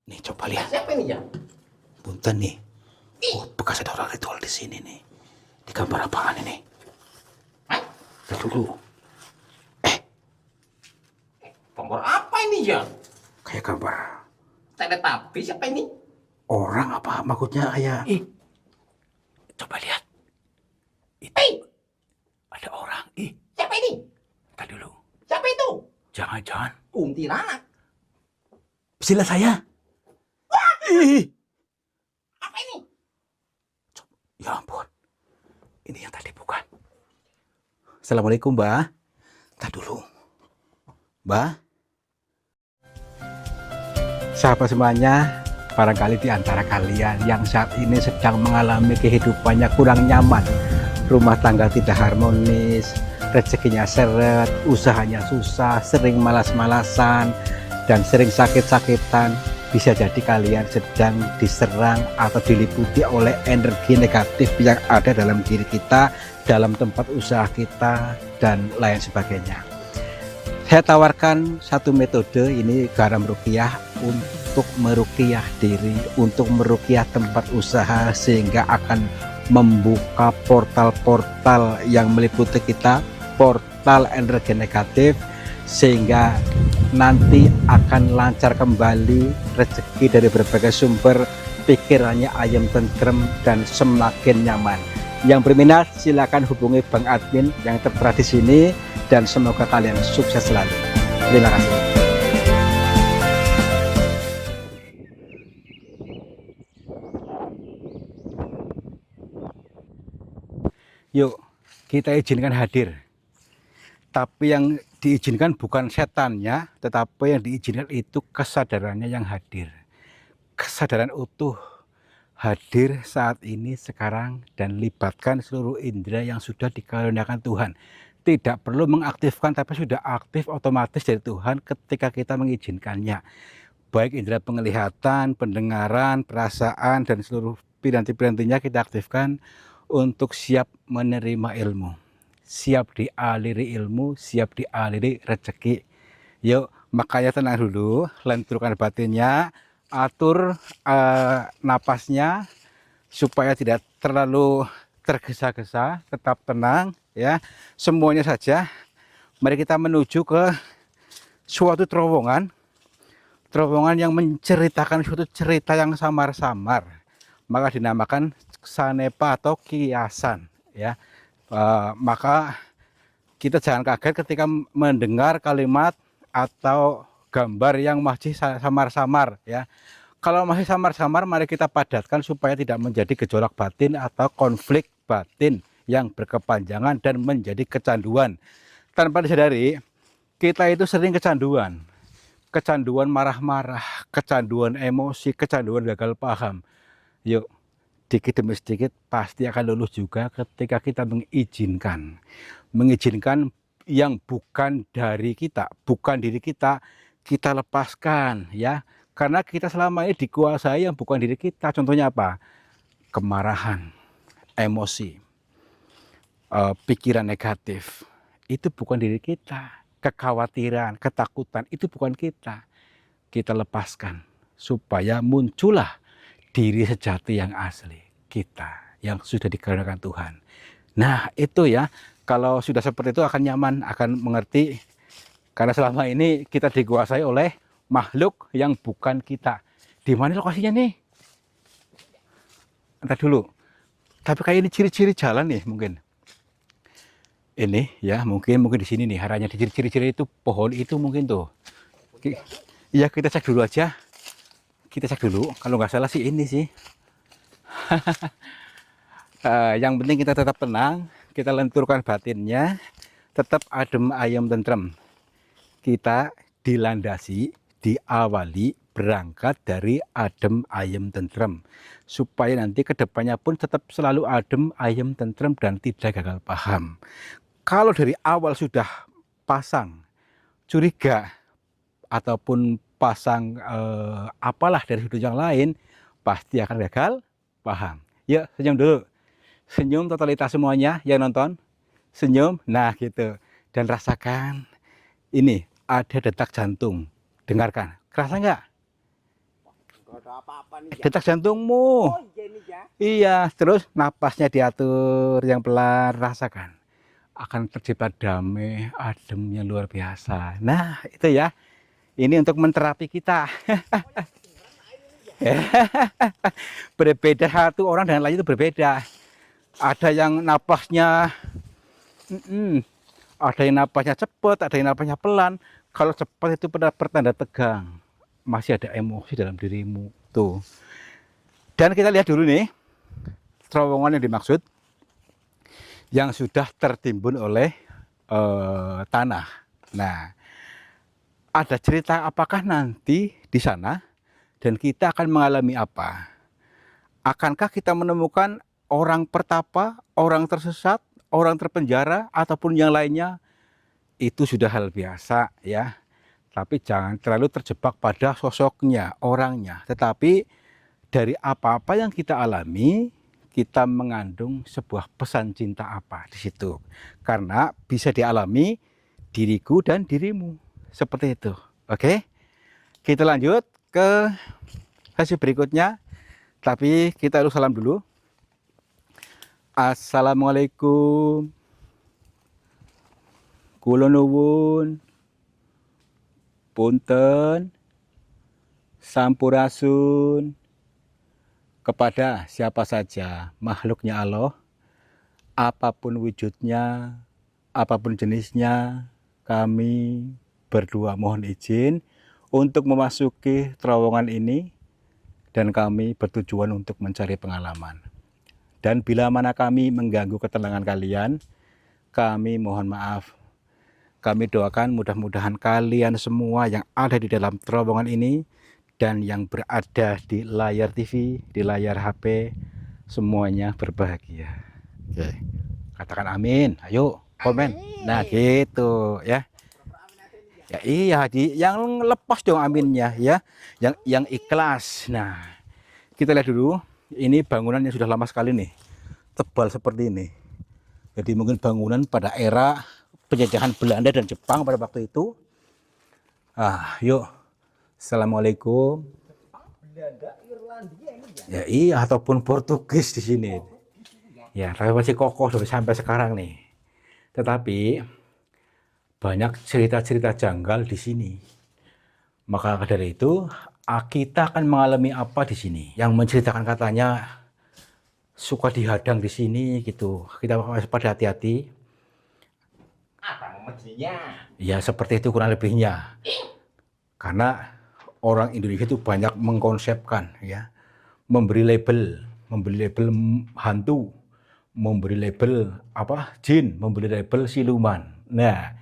Nih coba lihat. Siapa ini ya? Punten nih. Oh, bekas ada orang ritual di sini nih. Di gambar apaan ini? Hah? Lihat dulu. Gambar apa ini ya? Kayak gambar Teletapi siapa ini? orang apa maksudnya kayak. Ih, Coba lihat. Itu hei, ada orang. siapa ini? Tadi dulu. Siapa itu? Jangan-jangan. Kuntilanak. Sila saya. Ih. Apa ini? Ya ampun. Ini yang tadi bukan. Assalamualaikum, Mbak. Tadi dulu. Mbak. Sahabat semuanya, barangkali di antara kalian yang saat ini sedang mengalami kehidupannya kurang nyaman, rumah tangga tidak harmonis, rezekinya seret, usahanya susah, sering malas-malasan, dan sering sakit-sakitan, bisa jadi kalian sedang diserang atau diliputi oleh energi negatif yang ada dalam diri kita, dalam tempat usaha kita, dan lain sebagainya. Saya tawarkan satu metode, ini garam ruqyah, untuk meruqyah diri, untuk meruqyah tempat usaha, sehingga akan membuka portal-portal yang meliputi kita, portal energi negatif, sehingga nanti akan lancar kembali rezeki dari berbagai sumber, pikirannya ayam tentrem dan semakin nyaman. Yang berminat silakan hubungi Bang Admin yang tertera di sini, dan semoga kalian sukses selalu. Terima kasih. Yuk, kita izinkan hadir. Tapi yang diizinkan bukan setannya, tetapi yang diizinkan itu kesadarannya yang hadir. Kesadaran utuh hadir saat ini, sekarang, dan libatkan seluruh indera yang sudah dikaruniakan Tuhan. Tidak perlu mengaktifkan, tapi sudah aktif otomatis dari Tuhan ketika kita mengizinkannya. Baik indera penglihatan, pendengaran, perasaan, dan seluruh piranti-pirantinya kita aktifkan untuk siap menerima ilmu, siap dialiri ilmu, siap dialiri rezeki. Yuk, makanya tenang dulu, lenturkan batinnya, atur napasnya supaya tidak terlalu tergesa-gesa, tetap tenang ya. Semuanya saja. Mari kita menuju ke suatu terowongan yang menceritakan suatu cerita yang samar-samar, maka dinamakan sanepa atau kiasan ya. Maka kita jangan kaget ketika mendengar kalimat atau gambar yang masih samar-samar ya. Kalau masih samar-samar, mari kita padatkan supaya tidak menjadi gejolak batin atau konflik batin yang berkepanjangan dan menjadi kecanduan. Tanpa disadari, kita itu sering kecanduan. Kecanduan marah-marah, kecanduan emosi, kecanduan gagal paham. Yuk, sedikit demi sedikit pasti akan lulus juga ketika kita mengizinkan. Mengizinkan yang bukan dari kita, bukan diri kita, kita lepaskan ya. Karena kita selama ini dikuasai yang bukan diri kita. Contohnya apa? Kemarahan, emosi, pikiran negatif. Itu bukan diri kita. Kekhawatiran, ketakutan, itu bukan kita. Kita lepaskan supaya muncullah diri sejati yang asli kita, yang sudah dikaruniakan Tuhan. Nah itu ya, kalau sudah seperti itu akan nyaman, akan mengerti. Karena selama ini kita dikuasai oleh makhluk yang bukan kita. Di mana lokasinya nih? Entar dulu. Tapi kayak ini ciri-ciri jalan nih mungkin. Ini ya mungkin di sini nih arahnya. Ciri-ciri itu pohon itu mungkin tuh. Iya kita cek dulu aja. Kita cek dulu. Kalau nggak salah sih ini sih. Yang penting kita tetap tenang. Kita lenturkan batinnya. Tetap adem ayem tentrem. Kita dilandasi, diawali berangkat dari adem ayem tentrem, supaya nanti kedepannya pun tetap selalu adem ayem tentrem dan tidak gagal paham. Kalau dari awal sudah pasang curiga ataupun pasang apalah dari sudut yang lain, pasti akan gagal paham. Yuk senyum dulu, senyum totalitas semuanya yang nonton, senyum, nah gitu. Dan rasakan ini ada detak jantung. Dengarkan, kerasa nggak? Gak ada apa-apa nih ya. Detak jantungmu. Oh iya nih ya. Iya, terus napasnya diatur yang pelan, rasakan. Akan tercipta damai, adem yang luar biasa. Nah, itu ya. Ini untuk menterapi kita. Berbeda, satu orang dengan lain itu berbeda. Ada yang napasnya, ada yang napasnya cepat, ada yang napasnya pelan. Kalau cepat itu pertanda tegang, masih ada emosi dalam dirimu. Tuh. Dan kita lihat dulu nih, terowongan yang dimaksud, yang sudah tertimbun oleh tanah. Nah, ada cerita apakah nanti di sana dan kita akan mengalami apa? Akankah kita menemukan orang pertapa, orang tersesat, orang terpenjara, ataupun yang lainnya? Itu sudah hal biasa ya. Tapi jangan terlalu terjebak pada sosoknya, orangnya. Tetapi dari apa-apa yang kita alami, kita mengandung sebuah pesan cinta apa di situ. Karena bisa dialami diriku dan dirimu. Seperti itu. Oke? Kita lanjut ke sesi berikutnya. Tapi kita harus salam dulu. Assalamualaikum. Kula nuwun. Punten. Sampurasun. Kepada siapa saja makhluknya Allah, apapun wujudnya, apapun jenisnya, kami berdua mohon izin untuk memasuki terowongan ini dan kami bertujuan untuk mencari pengalaman. Dan bila mana kami mengganggu ketenangan kalian, kami mohon maaf. Kami doakan mudah-mudahan kalian semua yang ada di dalam terowongan ini dan yang berada di layar TV, di layar HP, semuanya berbahagia. Oke, katakan amin. Ayo, komen. Amin. Nah, gitu ya. Ya iya, yang lepas dong aminnya ya, yang ikhlas. Nah, kita lihat dulu. Ini bangunan yang sudah lama sekali nih, tebal seperti ini. Jadi mungkin bangunan pada era penjajahan Belanda dan Jepang pada waktu itu. Yuk. Assalamualaikum. Belanda, Irlandia ini ya. Ya iya, ataupun Portugis di sini. Ya, tapi masih kokoh sampai sekarang nih. Tetapi banyak cerita-cerita janggal di sini. Maka dari itu kita akan mengalami apa di sini? Yang menceritakan katanya suka dihadang di sini gitu. Kita harus pada hati-hati. Apa maksudnya? Ya seperti itu kurang lebihnya. Karena orang Indonesia itu banyak mengkonsepkan ya, memberi label hantu, memberi label apa jin, memberi label siluman. Nah,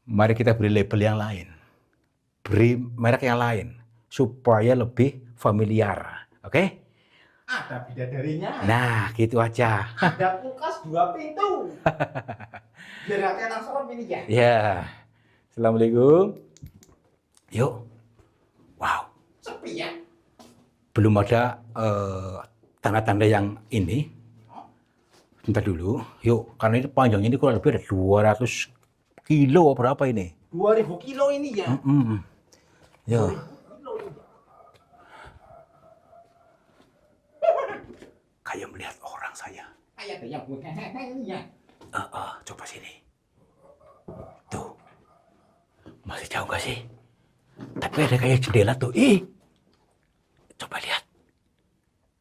mari kita beri label yang lain, beri merek yang lain supaya lebih familiar. Oke? Ada bidadarinya. Nah, gitu aja. Ada kulkas 2 pintu. Biar gak kelihatan serem ini ya. Ya. Assalamualaikum. Yuk. Wow. Sepi ya. Belum ada tanda-tanda yang ini. Bentar dulu. Yuk, karena ini panjangnya ini kurang lebih ada 200 kilo berapa ini? 2000 kilo ini ya. Yuk. Kayak melihat orang saya. Kayak ada yang hehehe ini ya. Coba sini. Tuh. Masih jauh gak sih? Tapi ada kayak jendela tuh. Ih. Coba lihat.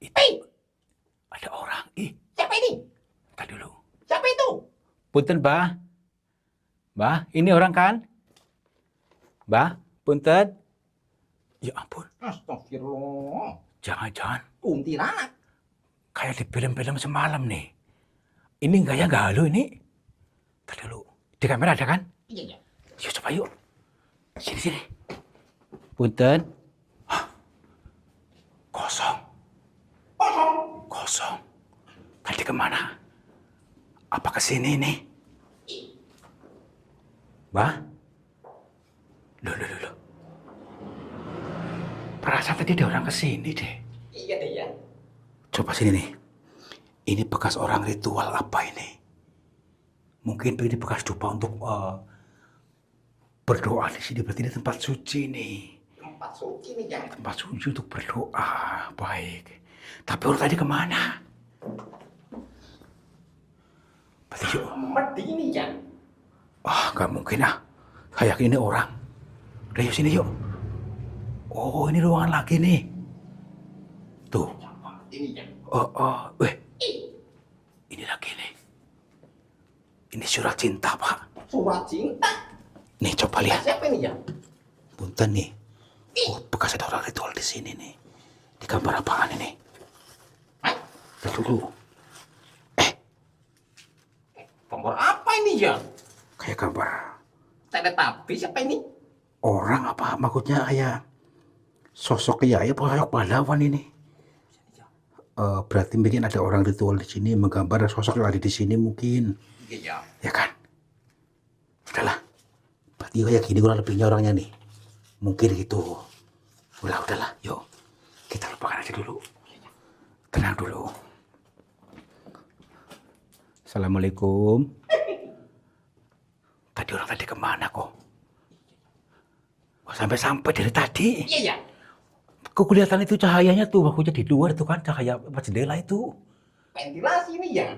Itu. Ada orang. Ih. Siapa ini? Bentar dulu. Siapa itu? Punten, Mbah. Mbah, ini orang kan? Mbah, punten. Ya ampun. Astagfirullah. Jangan-jangan Kuntilanak. kayak di film-film semalam nih. Ini enggak ya, enggak halu ini. Bentar dulu. Di kamera ada kan? Iya ya. Yuk coba yuk. Sini. Punten. Hah? Kosong. Kosong. Tadi kemana? Apa ke sini nih? Mbah? Loh. Perasaan tadi ada orang ke sini deh. Iya deh ya. Coba sini nih. Ini bekas orang ritual apa ini? Mungkin ini bekas dupa untuk berdoa di sini. Berarti ini tempat suci nih. tempat suci nih ya. Tempat suci untuk berdoa. Baik. Tapi orang tadi kemana? Berarti yuk. Medi nih ya. Nggak mungkin ah. Saya yakin ini orang. Udah yuk sini yuk. Oh, ini ruangan lagi nih. Tuh. Ini ya. Weh. Ini lagi nih. Ini surat cinta, Pak. Surat cinta. Nih, coba lihat. Siapa ini ya? Punten nih. Bekas ada orang ritual di sini nih. Di gambar apaan ini? Lihat dulu. Gambar apa ini ya? Kayak gambar Teletapi siapa ini? orang apa? Maksudnya kayak sosok kiai apa sosok pahlawan ini? Berarti mungkin ada orang ritual di sini menggambar sosok yang ada di sini mungkin. Iya. Ya kan? Udahlah. Berarti kayak gini kurang lebihnya orangnya nih. Mungkin gitu. Udahlah. Yuk. Kita lupakan aja dulu. Tenang dulu. Assalamualaikum. Tadi orang tadi kemana kok? Kok sampai dari tadi? Iya. Kok kelihatan itu cahayanya tuh, maksudnya di luar tuh kan cahaya apa jendela itu. Ventilasi ini ya.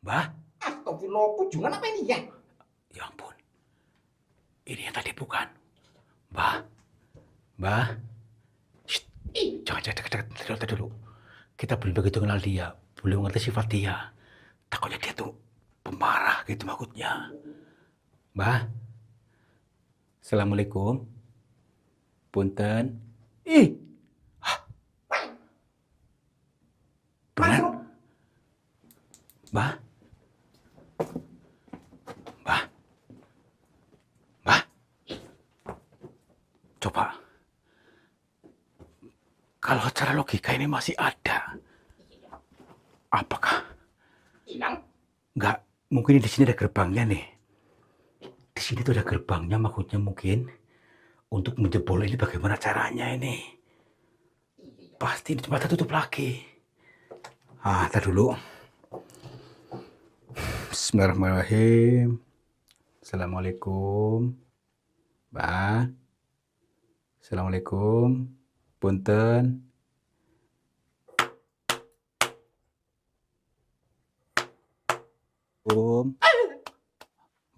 Mbah. Astagfirullah, kunjungan apa ini ya? Ya ampun. Ini yang tadi bukan. Mbah. Shh. Jangan dekat dulu. Kita belum begitu kenal dia, belum ngerti sifat dia. Takutnya dia tuh pemarah gitu maksudnya. Mbah. Assalamualaikum. Punten. Benar? Mbah. Coba. Kalau secara logika ini masih ada. Apakah? Hilang. Enggak. Mungkin di sini ada gerbangnya nih. Di sini tuh ada gerbangnya, maksudnya mungkin untuk menjebol ini bagaimana caranya ini? Pasti di tempatnya tutup lagi. Ntar dulu. Bismillahirrahmanirrahim. Assalamualaikum. Mbak. Assalamualaikum. Punten.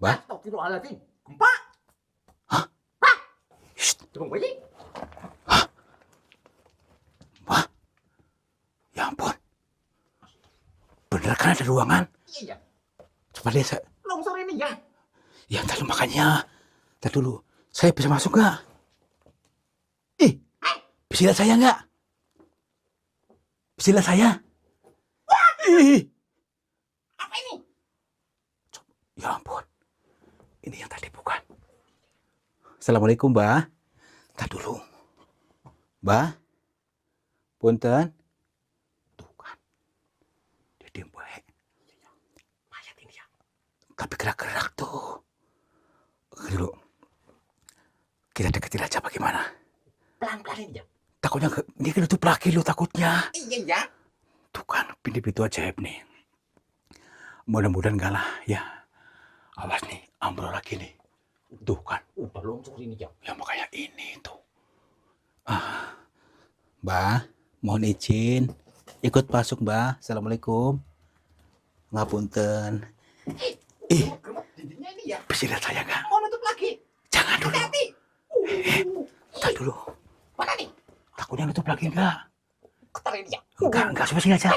Mbak. Astagfirullahaladzim. Gempa. Hah? Tunggu ini. Mbak. Ya ampun. Bener kan ada ruangan? Iya. Coba lihat. Longsor ini ya. Ya entar makanya. Entar dulu. Saya bisa masuk nggak? Bisa lihat saya nggak? Bisa lihat saya? Apa ini? Ya ampun. Ini yang tadi bukan. Assalamualaikum, Mbak. Entar dulu. Mbak. Punten. Tuh kan. Dia diem baik. Mayat ini ya. Tapi gerak-gerak tuh. Dulu. Kita deketin aja bagaimana? Pelan-pelan ini ya. Takutnya ini kan tutup lagi lu takutnya. Iya ya. Tuh kan, pintu ajaib nih. Mudah-mudahan enggak lah ya. Awas nih, ambrol lagi nih. Tuh kan. Udah longsor ini ya. Ya makanya ini tuh. Mbak, mohon izin. Ikut masuk, Mbak. Assalamualaikum. Ngapunten. Gemet dindingnya ini ya. Bisa lihat saya nggak? Mau nutup lagi. Jangan dulu. Hati-hati. Entar dulu. Mana nih? Takutnya nutup lagi enggak? Ketar ini ya. Enggak, coba sini aja.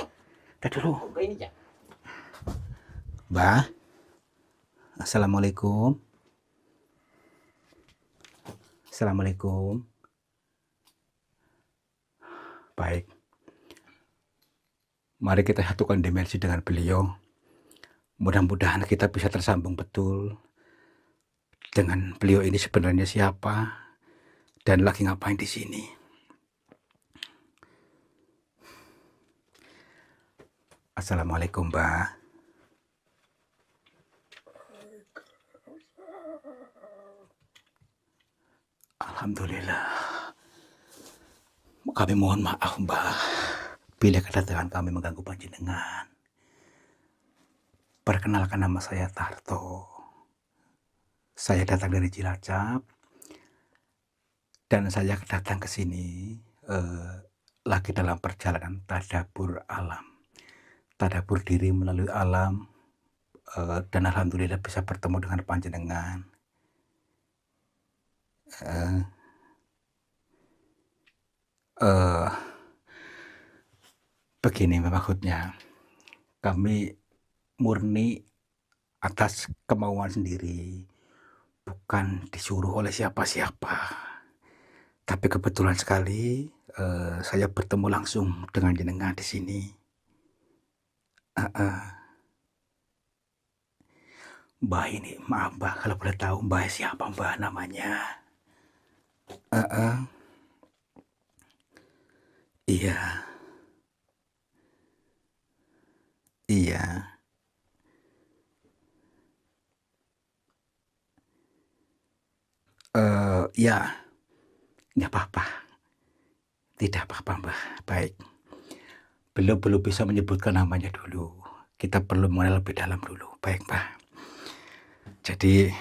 Entar dulu. Buka ini ya. Mbak. Assalamualaikum. Assalamualaikum. Baik. Mari kita satukan dimensi dengan beliau. Mudah-mudahan kita bisa tersambung betul dengan beliau ini sebenarnya siapa dan lagi ngapain di sini. Assalamualaikum, Mbak. Alhamdulillah. Kami mohon maaf, Mbak, bila kedatangan kami mengganggu panjenengan. Perkenalkan, nama saya Tarto. Saya datang dari Cilacap. Dan saya datang ke sini, lagi dalam perjalanan tadabbur alam, tadabbur diri melalui alam, dan alhamdulillah bisa bertemu dengan panjenengan, heeh, eee, begini maksudnya, kami murni atas kemauan sendiri, bukan disuruh oleh siapa-siapa. Tapi kebetulan sekali, saya bertemu langsung dengan jenengan di sini, heeh. Mbah ini maaf Mbah, kalau boleh tahu Mbah siapa Mbah namanya? Heeh, iya iya, iya, nggak apa-apa, tidak apa-apa Mbah, baik. Beliau belum bisa menyebutkan namanya dulu, kita perlu mengenal lebih dalam dulu, baik Mbah. Jadi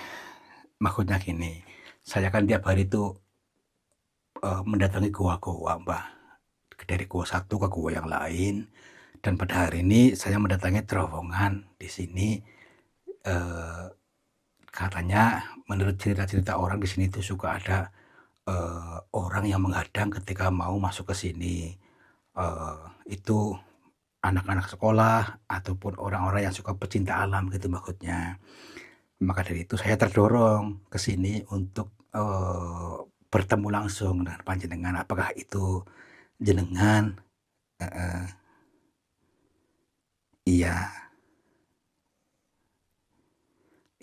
maksudnya gini, saya kan tiap hari itu, mendatangi goa-goa Mbah, dari goa satu ke goa yang lain, dan pada hari ini saya mendatangi terowongan di sini, eee, katanya menurut cerita-cerita orang di sini itu suka ada, orang yang menghadang ketika mau masuk ke sini, itu anak-anak sekolah ataupun orang-orang yang suka pecinta alam gitu maksudnya. Maka dari itu saya terdorong ke sini untuk, bertemu langsung dengan panjenengan. Apakah itu jenengan? Heeh, iya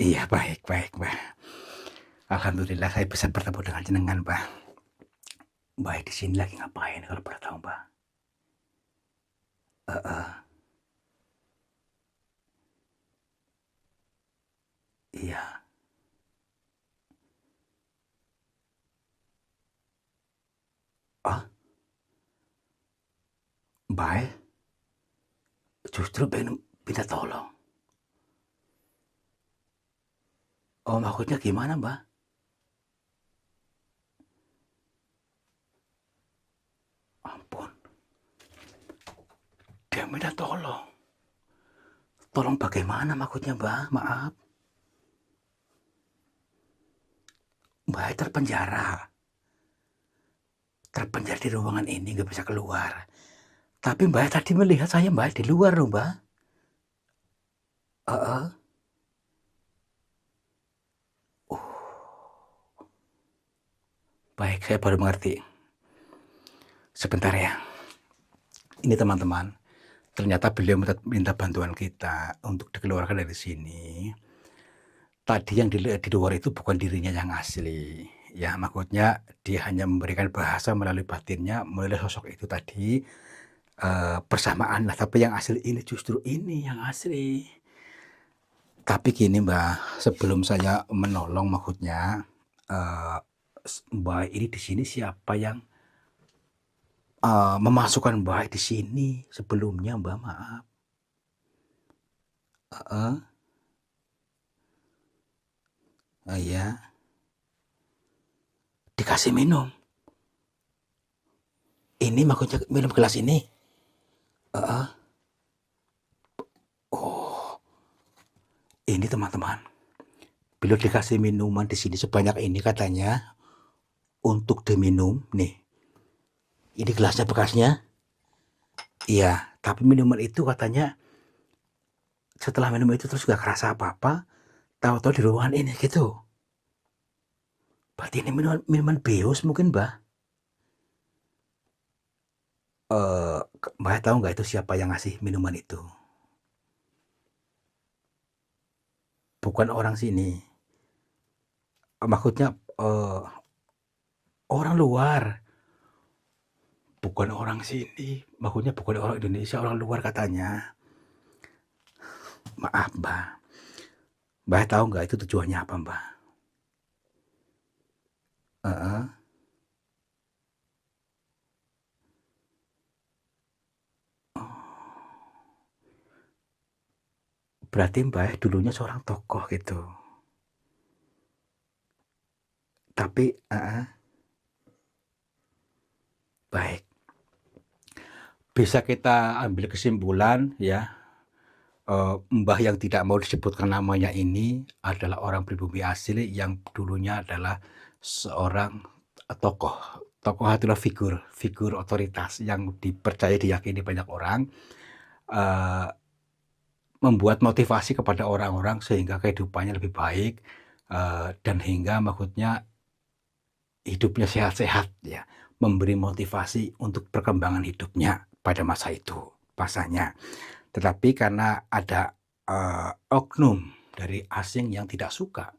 iya, baik baik, Mbah. Alhamdulillah saya bisa bertemu dengan jenengan, Mbah. Mbah di sini lagi ngapain kalau boleh tahu, Mbah? Heeh, iya. Oh, Mbah justru pengen minta tolong? Oh, maksudnya gimana, Mbah? Ampun, dia minta tolong. Tolong bagaimana maksudnya, Mbah? Maaf. Mbah terpenjara. Terpenjara di ruangan ini nggak bisa keluar. Tapi Mbah tadi melihat saya Mbah di luar loh, Mbah. Heeh. Oh, baik saya baru mengerti. Sebentar ya. Ini teman-teman, ternyata beliau minta bantuan kita untuk dikeluarkan dari sini. Tadi yang di luar itu bukan dirinya yang asli. Ya, maksudnya dia hanya memberikan bahasa melalui batinnya, melalui sosok itu tadi, bersamaan lah, tapi yang asli ini justru ini yang asli. Tapi gini Mbah, sebelum saya menolong maksudnya, eee, Mbah ini di sini siapa yang, memasukkan Mbah di sini sebelumnya Mbah? Maaf. Heeh, oh iya, dikasih minum? Ini maksudnya minum gelas ini? Heeh. Oh, ini teman-teman, beliau dikasih minuman di sini sebanyak ini katanya untuk diminum, nih, ini gelasnya bekasnya, iya, tapi minuman itu katanya setelah minum itu terus nggak kerasa apa-apa, tahu-tahu di ruangan ini gitu. Berarti ini minuman minuman bius mungkin, Mbah? Mbah tahu nggak itu siapa yang ngasih minuman itu? Bukan orang sini, maksudnya, orang luar, bukan orang sini, maksudnya bukan orang Indonesia, orang luar katanya. Maaf, Mbah. Mbah tahu nggak itu tujuannya apa, Mbah? Heeh. Oh, berarti Mbah dulunya seorang tokoh gitu. Tapi heeh, Baik, bisa kita ambil kesimpulan ya, mbah yang tidak mau disebutkan namanya ini adalah orang pribumi asli yang dulunya adalah seorang tokoh. Tokoh adalah figur figur otoritas yang dipercaya diyakini banyak orang, eee, membuat motivasi kepada orang-orang sehingga kehidupannya lebih baik, dan hingga maksudnya hidupnya sehat-sehat ya, memberi motivasi untuk perkembangan hidupnya pada masa itu, pasalnya. Tetapi karena ada, oknum dari asing yang tidak suka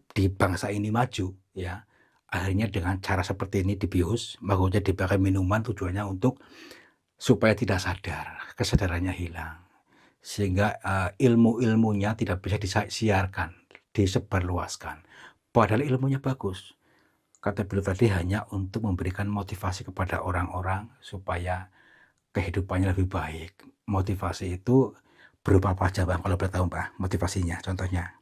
di bangsa ini maju ya, akhirnya dengan cara seperti ini dibius, maksudnya diberikan minuman tujuannya untuk supaya tidak sadar, kesadarannya hilang. Sehingga, ilmu-ilmunya tidak bisa disiarkan, disebarluaskan. Padahal ilmunya bagus. Kata beliau tadi hanya untuk memberikan motivasi kepada orang-orang supaya kehidupannya lebih baik. Motivasi itu berupa apa aja, Bang, kalau boleh tahu, Mbah, motivasinya contohnya?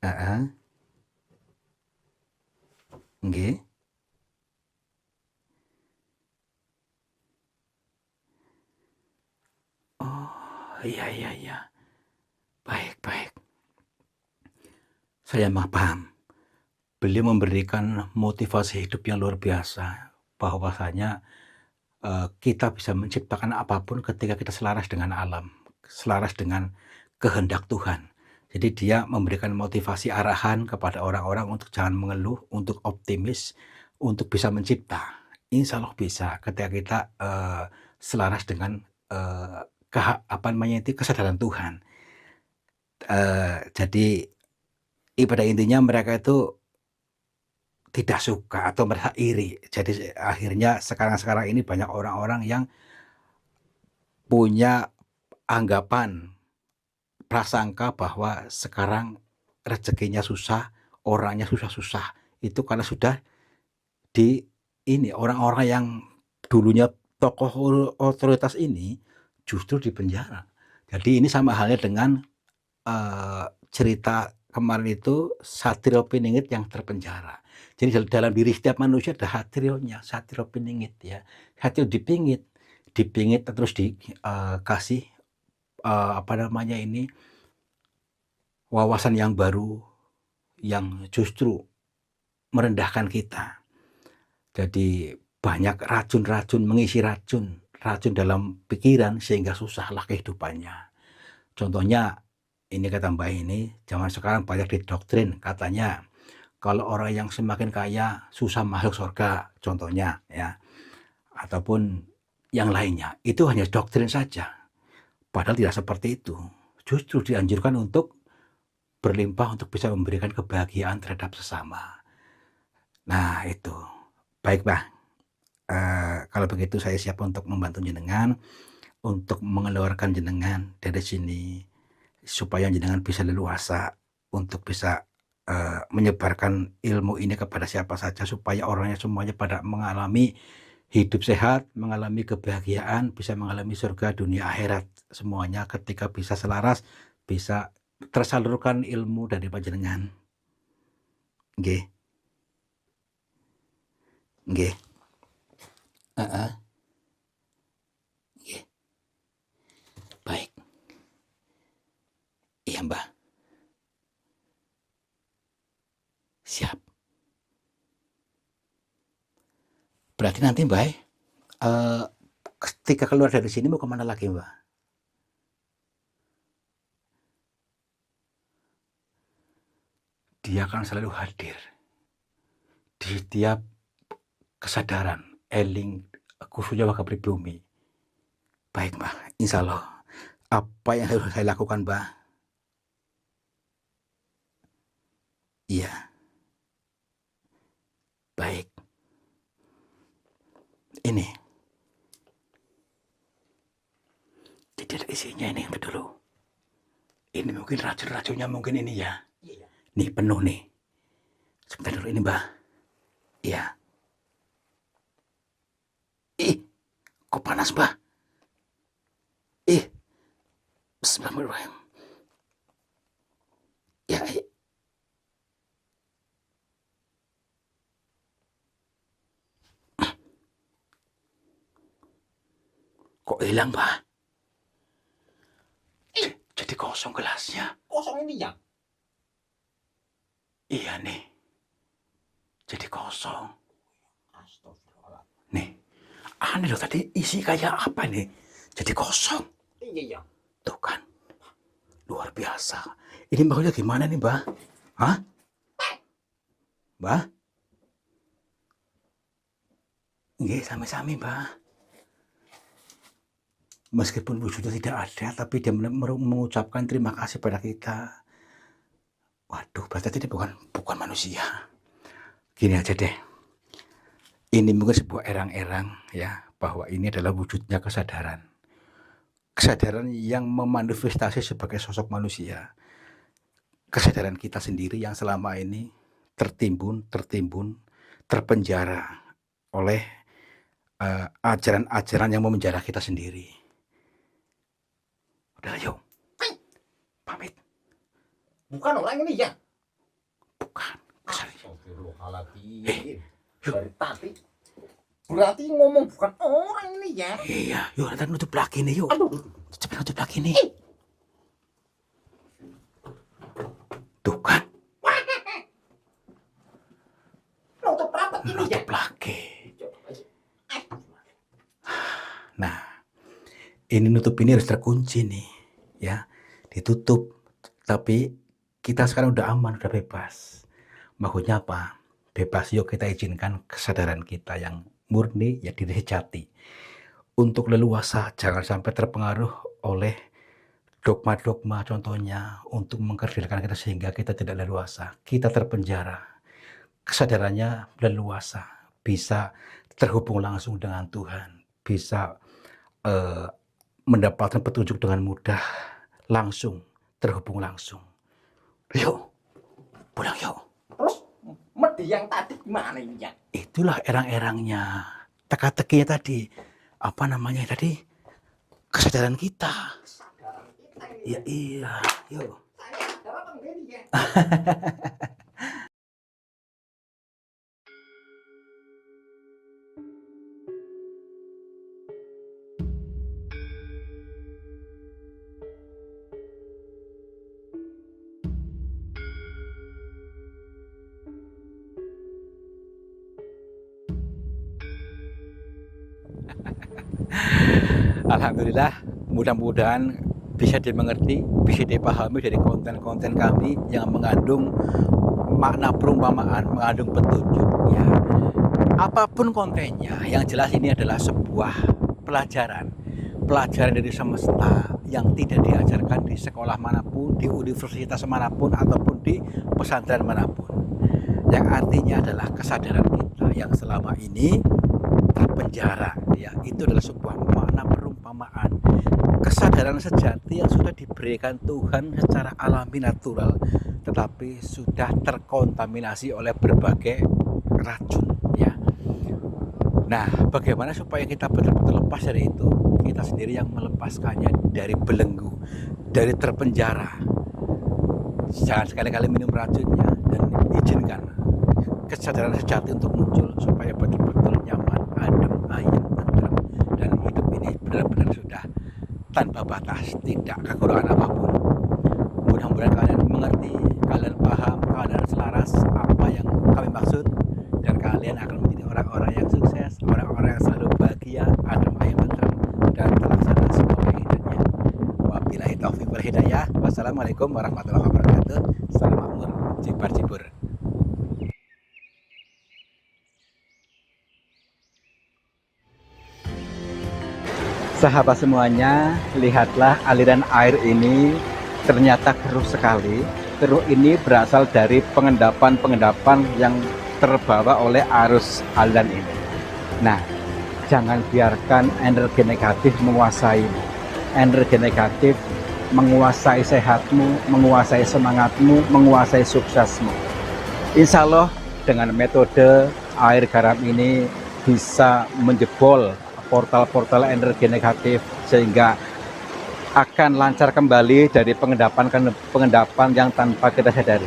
Heeh, nggih. Oh, iya iya iya. Baik baik. Saya paham. Beliau memberikan motivasi hidup yang luar biasa, bahwasanya, kita bisa menciptakan apapun ketika kita selaras dengan alam, selaras dengan kehendak Tuhan. Jadi dia memberikan motivasi arahan kepada orang-orang untuk jangan mengeluh, untuk optimis, untuk bisa mencipta. Insya Allah bisa ketika kita, selaras dengan, apa namanya itu, kesadaran Tuhan. Jadi pada intinya mereka itu tidak suka atau merasa iri. Jadi akhirnya sekarang-sekarang ini banyak orang-orang yang punya anggapan, prasangka bahwa sekarang rezekinya susah, orangnya susah-susah. Itu karena sudah di ini, orang-orang yang dulunya tokoh otoritas ini justru dipenjara. Jadi ini sama halnya dengan, cerita kemarin itu Satrio Piningit yang terpenjara. Jadi dalam diri setiap manusia ada Satrionya, Satrio Piningit ya. Satrio dipingit terus dikasih, apa namanya ini, wawasan yang baru yang justru merendahkan kita. Jadi banyak racun-racun mengisi racun, racun dalam pikiran sehingga susahlah kehidupannya. Contohnya ini kata Mbak ini, zaman sekarang banyak didoktrin katanya kalau orang yang semakin kaya susah masuk surga, contohnya ya, ataupun yang lainnya. Itu hanya doktrin saja, padahal tidak seperti itu. Justru dianjurkan untuk berlimpah untuk bisa memberikan kebahagiaan terhadap sesama. Nah itu, baik Mbah, kalau begitu saya siap untuk membantu jenengan, untuk mengeluarkan jenengan dari sini, supaya jenengan bisa leluasa untuk bisa, menyebarkan ilmu ini kepada siapa saja supaya orangnya semuanya pada mengalami hidup sehat, mengalami kebahagiaan, bisa mengalami surga dunia akhirat semuanya ketika bisa selaras, bisa tersalurkan ilmu dari panjenengan. Nggih nggih, heeh, nggih, baik. Iya, Mbah, siap. Berarti nanti Mbah, ketika keluar dari sini mau kemana lagi, Mbah? Dia akan selalu hadir di setiap kesadaran, eling, khususnya warga pribumi. Baik, Mbah, insyaallah apa yang harus saya lakukan, Mbah? Iya, baik. Ini, jadi ada isinya ini dulu. Ini mungkin racun-racunnya mungkin ini ya. Iya. Nih penuh nih. Sebentar dulu ini, Mbah. Iya. Ih, kok panas, Mbah? Ih, bismillahirrahmanirrahim. Ya, Kok hilang, Mbah? Jadi kosong gelasnya. Kosong ini ya. Iya nih. Jadi kosong. Astagfirullah. Nih. Aneh loh tadi isi kayak apa nih? Jadi kosong. Iya ya. Tuh kan. Luar biasa. Ini mbahnya gimana nih, Mbah? Hah? Mbah? Nggih, sami-sami, Mbah. Meskipun wujudnya tidak ada, tapi dia mengucapkan terima kasih pada kita. Waduh, berarti ini bukan manusia. Gini aja deh. Ini mungkin sebuah erang-erang ya, bahwa ini adalah wujudnya kesadaran. Kesadaran yang memanifestasi sebagai sosok manusia. Kesadaran kita sendiri yang selama ini tertimbun, terpenjara oleh ajaran-ajaran yang memenjara kita sendiri. Udah, yuk. Pamit. Bukan orang ini ya. Bukan. Astagfirullahaladzim. Dari tadi. Berarti ngomong bukan orang ini ya. Iya, yuk nanti nutup lagi nih, yuk. Aduh. Cepet nutup lagi nih. Tuh kan. Nutup rapat ini ya. Nutup lagi. Nah, ini nutup ini harus terkunci nih, ya, ditutup. Tapi kita sekarang udah aman, udah bebas. Maksudnya apa? Bebas, yuk kita izinkan kesadaran kita yang murni, ya diri sejati. Untuk leluasa, jangan sampai terpengaruh oleh dogma-dogma contohnya untuk mengkerdilkan kita sehingga kita tidak leluasa. Kita terpenjara. Kesadarannya leluasa, bisa terhubung langsung dengan Tuhan, bisa mendapatkan petunjuk dengan mudah, langsung, terhubung langsung. Yuk, pulang yuk. Terus medi yang tadi gimana ini ya? Itulah erang-erangnya, teka-tekinya tadi. Apa namanya tadi? Kesadaran kita. Kesadaran kita ini. Ya iya, yuk. Saya adalah penggini ya. Alhamdulillah, mudah-mudahan bisa dimengerti, bisa dipahami dari konten-konten kami yang mengandung makna perumpamaan, mengandung petunjuk. Ya. Apapun kontennya, yang jelas ini adalah sebuah pelajaran dari semesta yang tidak diajarkan di sekolah manapun, di universitas manapun, ataupun di pesantren manapun. Yang artinya adalah kesadaran kita yang selama ini terpenjara, ya, itu adalah sebuah makna perumpamaan, kesadaran sejati yang sudah diberikan Tuhan secara alami natural, tetapi sudah terkontaminasi oleh berbagai racun, ya. Nah, bagaimana supaya kita betul-betul lepas dari itu? Kita sendiri yang melepaskannya dari belenggu, dari terpenjara. Jangan sekali-kali minum racunnya dan izinkan kesadaran sejati untuk muncul supaya betul-betul nyaman, adem, ayem, tenteram, dan hidup ini benar-benar sudah tanpa batas, tidak kekurangan apapun. Mudah-mudahan kalian mengerti, kalian paham, kalian selaras apa yang kami maksud, dan kalian akan menjadi orang-orang yang sukses, orang-orang yang selalu bahagia, adem, ayem, tenteram, dan terlaksana semua keinginannya. Wabillahi taufiq wal hidayah. Wassalamualaikum warahmatullahi wabarakatuh. Salam makmur, cibar-cibur. Sahabat semuanya, lihatlah aliran air ini ternyata keruh sekali. Keruh ini berasal dari pengendapan-pengendapan yang terbawa oleh arus aliran ini. Nah, jangan biarkan energi negatif menguasaimu. Energi negatif menguasai sehatmu, menguasai semangatmu, menguasai suksesmu. Insya Allah dengan metode air garam ini bisa menjebol portal-portal energi negatif sehingga akan lancar kembali dari pengendapan yang tanpa kita sadari.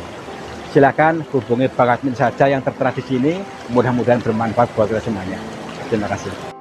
Silakan hubungi Bang Admin saja yang tertera di sini. Mudah-mudahan bermanfaat buat kita semuanya. Terima kasih.